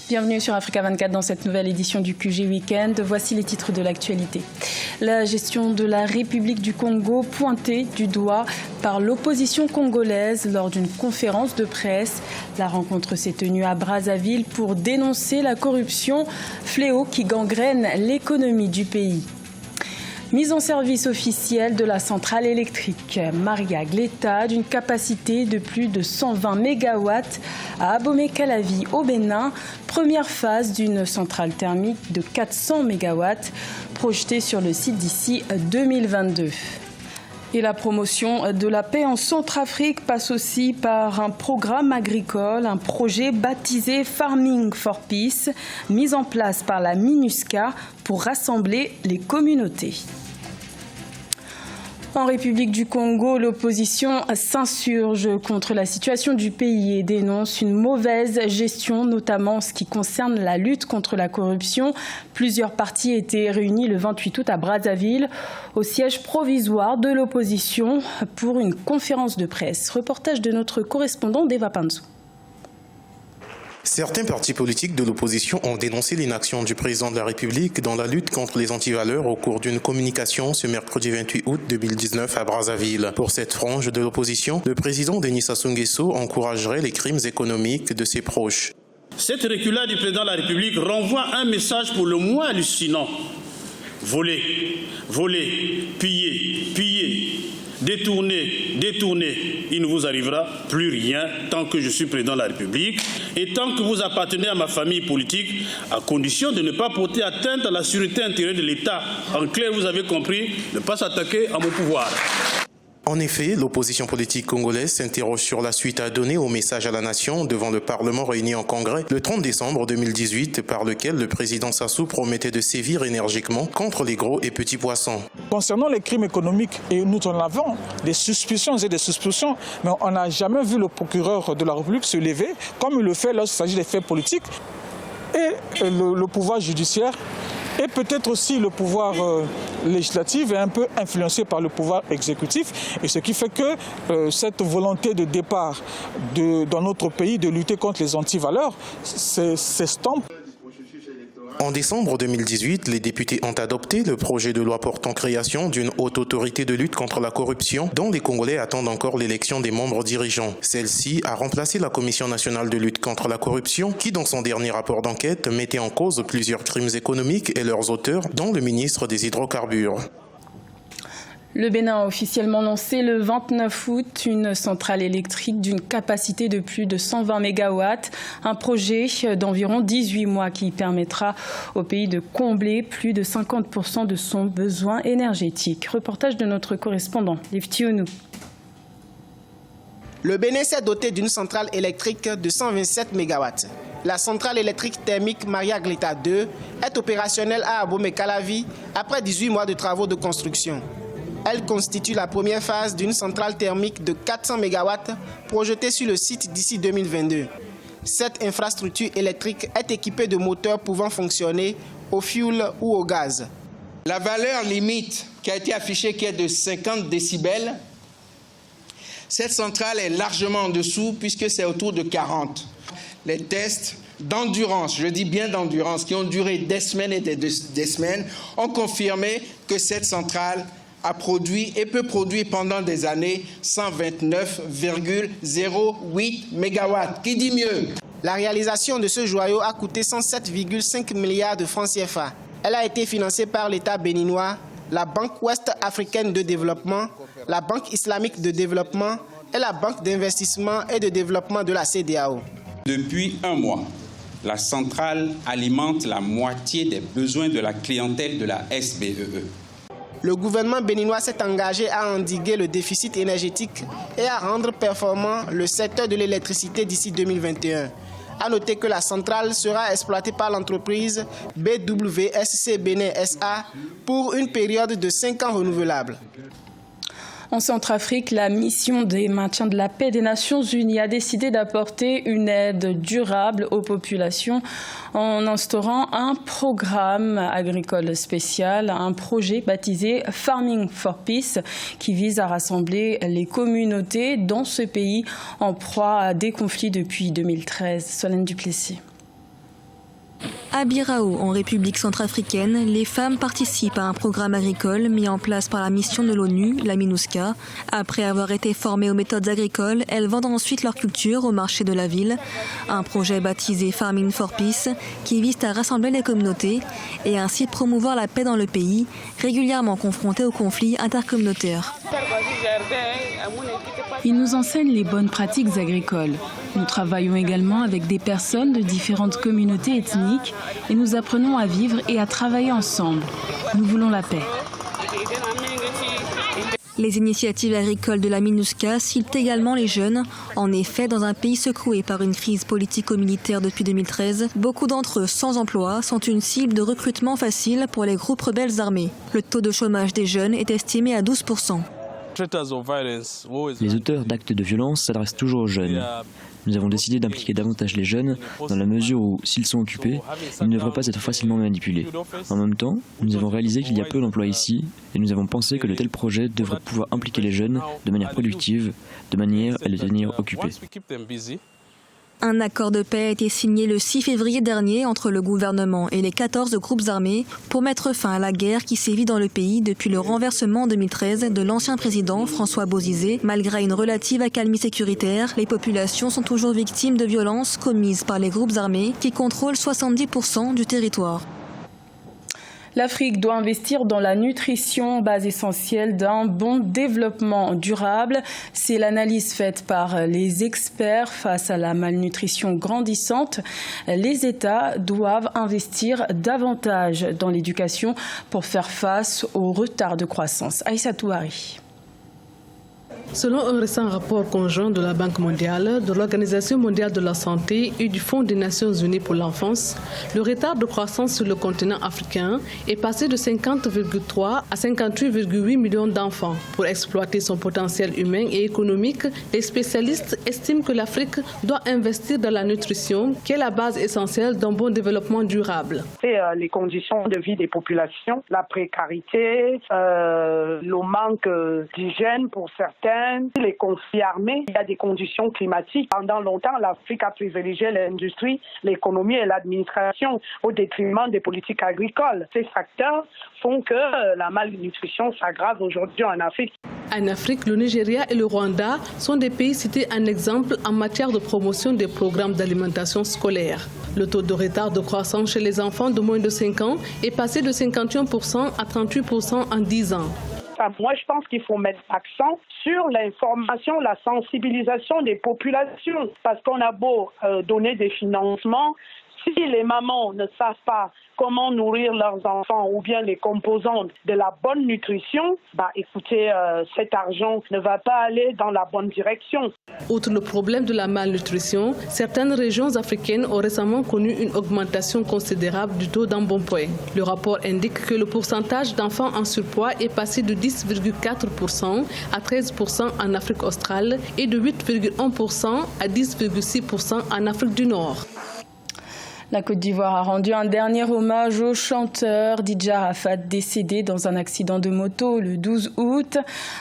Bienvenue sur Africa 24 dans cette nouvelle édition du QG Weekend. Voici les titres de l'actualité. La gestion de la République du Congo pointée du doigt par l'opposition congolaise lors d'une conférence de presse. La rencontre s'est tenue à Brazzaville pour dénoncer la corruption, fléau qui gangrène l'économie du pays. Mise en service officielle de la centrale électrique Maria Gleta d'une capacité de plus de 120 MW à Abomey-Calavi au Bénin. Première phase d'une centrale thermique de 400 MW projetée sur le site d'ici 2022. Et la promotion de la paix en Centrafrique passe aussi par un programme agricole, un projet baptisé Farming for Peace, mis en place par la MINUSCA pour rassembler les communautés. En République du Congo, l'opposition s'insurge contre la situation du pays et dénonce une mauvaise gestion, notamment en ce qui concerne la lutte contre la corruption. Plusieurs partis étaient réunis le 28 août à Brazzaville, au siège provisoire de l'opposition, pour une conférence de presse. Reportage de notre correspondant Deva Panzou. Certains partis politiques de l'opposition ont dénoncé l'inaction du président de la République dans la lutte contre les antivaleurs au cours d'une communication ce mercredi 28 août 2019 à Brazzaville. Pour cette frange de l'opposition, le président Denis Sassou Nguesso encouragerait les crimes économiques de ses proches. Cette reculade du président de la République renvoie un message pour le moins hallucinant. Voler, voler, piller, piller. Détournez, détournez, il ne vous arrivera plus rien tant que je suis président de la République et tant que vous appartenez à ma famille politique, à condition de ne pas porter atteinte à la sûreté intérieure de l'État. En clair, vous avez compris, ne pas s'attaquer à mon pouvoir. En effet, l'opposition politique congolaise s'interroge sur la suite à donner au message à la nation devant le Parlement réuni en congrès le 30 décembre 2018 par lequel le président Sassou promettait de sévir énergiquement contre les gros et petits poissons. Concernant les crimes économiques, et nous en avons des suspicions et des suspicions, mais on n'a jamais vu le procureur de la République se lever comme il le fait lorsqu'il s'agit des faits politiques et le pouvoir judiciaire. Et peut-être aussi le pouvoir législatif est un peu influencé par le pouvoir exécutif. Et ce qui fait que cette volonté de départ dans notre pays de lutter contre les antivaleurs s'estompe. En décembre 2018, les députés ont adopté le projet de loi portant création d'une haute autorité de lutte contre la corruption dont les Congolais attendent encore l'élection des membres dirigeants. Celle-ci a remplacé la Commission nationale de lutte contre la corruption qui, dans son dernier rapport d'enquête, mettait en cause plusieurs crimes économiques et leurs auteurs, dont le ministre des Hydrocarbures. Le Bénin a officiellement lancé le 29 août une centrale électrique d'une capacité de plus de 120 MW, un projet d'environ 18 mois qui permettra au pays de combler plus de 50% de son besoin énergétique. Reportage de notre correspondant, Leftionou. Le Bénin s'est doté d'une centrale électrique de 127 MW. La centrale électrique thermique Maria Gleta 2 est opérationnelle à Abomey-Calavi après 18 mois de travaux de construction. Elle constitue la première phase d'une centrale thermique de 400 MW projetée sur le site d'ici 2022. Cette infrastructure électrique est équipée de moteurs pouvant fonctionner au fioul ou au gaz. La valeur limite qui a été affichée, qui est de 50 décibels, cette centrale est largement en dessous puisque c'est autour de 40. Les tests d'endurance, je dis bien d'endurance, qui ont duré des semaines et des semaines, ont confirmé que cette centrale a produit et peut produire pendant des années 129,08 MW. Qui dit mieux? La réalisation de ce joyau a coûté 107,5 milliards de francs CFA. Elle a été financée par l'État béninois, la Banque ouest africaine de développement, la Banque islamique de développement et la Banque d'investissement et de développement de la CEDEAO. Depuis un mois, la centrale alimente la moitié des besoins de la clientèle de la SBEE. Le gouvernement béninois s'est engagé à endiguer le déficit énergétique et à rendre performant le secteur de l'électricité d'ici 2021. À noter que la centrale sera exploitée par l'entreprise BWSC Bénin SA pour une période de 5 ans renouvelable. En Centrafrique, la mission des maintiens de la paix des Nations Unies a décidé d'apporter une aide durable aux populations en instaurant un programme agricole spécial, un projet baptisé Farming for Peace qui vise à rassembler les communautés dans ce pays en proie à des conflits depuis 2013. Solène Duplessis. À Birao, en République centrafricaine, les femmes participent à un programme agricole mis en place par la mission de l'ONU, la MINUSCA. Après avoir été formées aux méthodes agricoles, elles vendent ensuite leur culture au marché de la ville. Un projet baptisé Farming for Peace qui vise à rassembler les communautés et ainsi promouvoir la paix dans le pays, régulièrement confronté aux conflits intercommunautaires. Ils nous enseignent les bonnes pratiques agricoles. Nous travaillons également avec des personnes de différentes communautés ethniques et nous apprenons à vivre et à travailler ensemble. Nous voulons la paix. Les initiatives agricoles de la MINUSCA ciblent également les jeunes. En effet, dans un pays secoué par une crise politico-militaire depuis 2013, beaucoup d'entre eux sans emploi sont une cible de recrutement facile pour les groupes rebelles armés. Le taux de chômage des jeunes est estimé à 12%. Les auteurs d'actes de violence s'adressent toujours aux jeunes. Nous avons décidé d'impliquer davantage les jeunes dans la mesure où, s'ils sont occupés, ils ne devraient pas être facilement manipulés. En même temps, nous avons réalisé qu'il y a peu d'emplois ici et nous avons pensé que de tels projets devraient pouvoir impliquer les jeunes de manière productive, de manière à les tenir occupés. Un accord de paix a été signé le 6 février dernier entre le gouvernement et les 14 groupes armés pour mettre fin à la guerre qui sévit dans le pays depuis le renversement en 2013 de l'ancien président François Bozizé. Malgré une relative accalmie sécuritaire, les populations sont toujours victimes de violences commises par les groupes armés qui contrôlent 70% du territoire. L'Afrique doit investir dans la nutrition, base essentielle d'un bon développement durable. C'est l'analyse faite par les experts face à la malnutrition grandissante. Les États doivent investir davantage dans l'éducation pour faire face au retard de croissance. Aïssa Touari. Selon un récent rapport conjoint de la Banque mondiale, de l'Organisation mondiale de la santé et du Fonds des Nations unies pour l'enfance, le retard de croissance sur le continent africain est passé de 50,3 à 58,8 millions d'enfants. Pour exploiter son potentiel humain et économique, les spécialistes estiment que l'Afrique doit investir dans la nutrition, qui est la base essentielle d'un bon développement durable. C'est les conditions de vie des populations, la précarité, le manque d'hygiène pour certains, les conflits armés, il y a des conditions climatiques. Pendant longtemps, l'Afrique a privilégié l'industrie, l'économie et l'administration au détriment des politiques agricoles. Ces facteurs font que la malnutrition s'aggrave aujourd'hui en Afrique. En Afrique, le Nigeria et le Rwanda sont des pays cités en exemple en matière de promotion des programmes d'alimentation scolaire. Le taux de retard de croissance chez les enfants de moins de 5 ans est passé de 51% à 38% en 10 ans. Moi, je pense qu'il faut mettre l'accent sur l'information, la sensibilisation des populations. Parce qu'on a beau donner des financements, si les mamans ne savent pas comment nourrir leurs enfants ou bien les composantes de la bonne nutrition, écoutez, cet argent ne va pas aller dans la bonne direction. Outre le problème de la malnutrition, certaines régions africaines ont récemment connu une augmentation considérable du taux d'embonpoint. Le rapport indique que le pourcentage d'enfants en surpoids est passé de 10,4% à 13% en Afrique australe et de 8,1% à 10,6% en Afrique du Nord. La Côte d'Ivoire a rendu un dernier hommage au chanteur DJ Arafat, décédé dans un accident de moto le 12 août.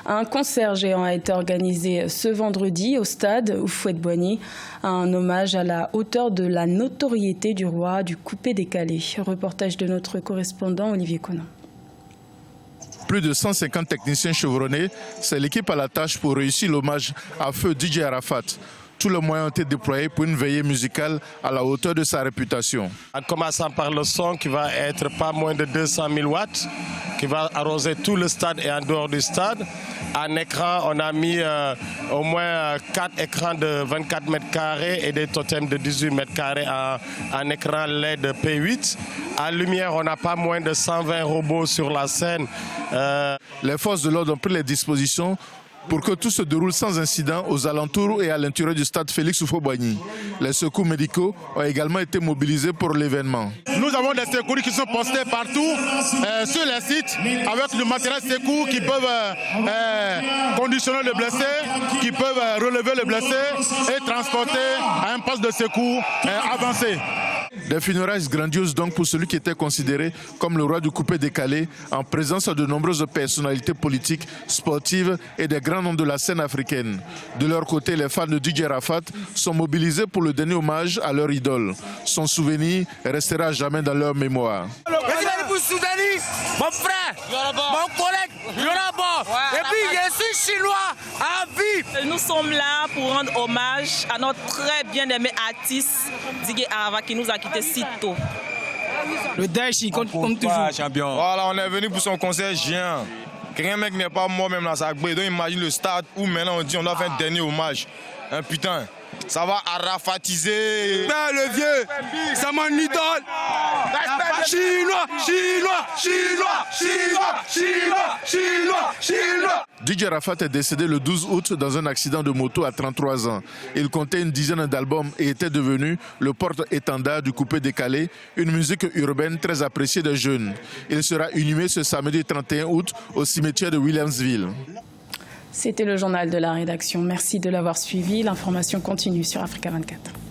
Un concert géant a été organisé ce vendredi au stade Houphouët-Boigny. Un hommage à la hauteur de la notoriété du roi du coupé-décalé. Reportage de notre correspondant Olivier Conan. Plus de 150 techniciens chevronnés, c'est l'équipe à la tâche pour réussir l'hommage à feu DJ Arafat. Tous les moyens ont été déployés pour une veillée musicale à la hauteur de sa réputation. En commençant par le son qui va être pas moins de 200 000 watts, qui va arroser tout le stade et en dehors du stade. En écran, on a mis au moins 4 écrans de 24 mètres carrés et des totems de 18 mètres carrés en écran LED P8. En lumière, on n'a pas moins de 120 robots sur la scène. Les forces de l'ordre ont pris les dispositions pour que tout se déroule sans incident aux alentours et à l'intérieur du stade Félix Houphouët-Boigny. Les secours médicaux ont également été mobilisés pour l'événement. Nous avons des secours qui sont postés partout sur les sites avec le matériel secours qui peuvent conditionner le blessé, qui peuvent relever le blessé et transporter à un poste de secours avancé. Des funérailles grandioses donc pour celui qui était considéré comme le roi du coupé-décalé en présence de nombreuses personnalités politiques, sportives et des grands noms de la scène africaine. De leur côté, les fans de DJ Arafat sont mobilisés pour le dernier hommage à leur idole. Son souvenir restera jamais dans leur mémoire. Mon frère, mon collègue, et puis je suis chinois à vie. Nous sommes là pour rendre hommage à notre très bien-aimé artiste DJ Arafat qui nous a quittés si tôt. Le Daesh, il compte comme toujours. Champion. Voilà, on est venu pour son concert géant. Qu'un mec n'est pas mort même dans sa grille. Donc imagine le stade où maintenant on dit on doit faire un dernier hommage. Putain, ça va arafatiser. Le vieux, c'est mon idole. Chinois, chinois, chinois, chinois, chinois, chinois, chinois. DJ Arafat est décédé le 12 août dans un accident de moto à 33 ans. Il comptait une dizaine d'albums et était devenu le porte-étendard du coupé-décalé, une musique urbaine très appréciée des jeunes. Il sera inhumé ce samedi 31 août au cimetière de Williamsville. C'était le journal de la rédaction. Merci de l'avoir suivi. L'information continue sur Africa 24.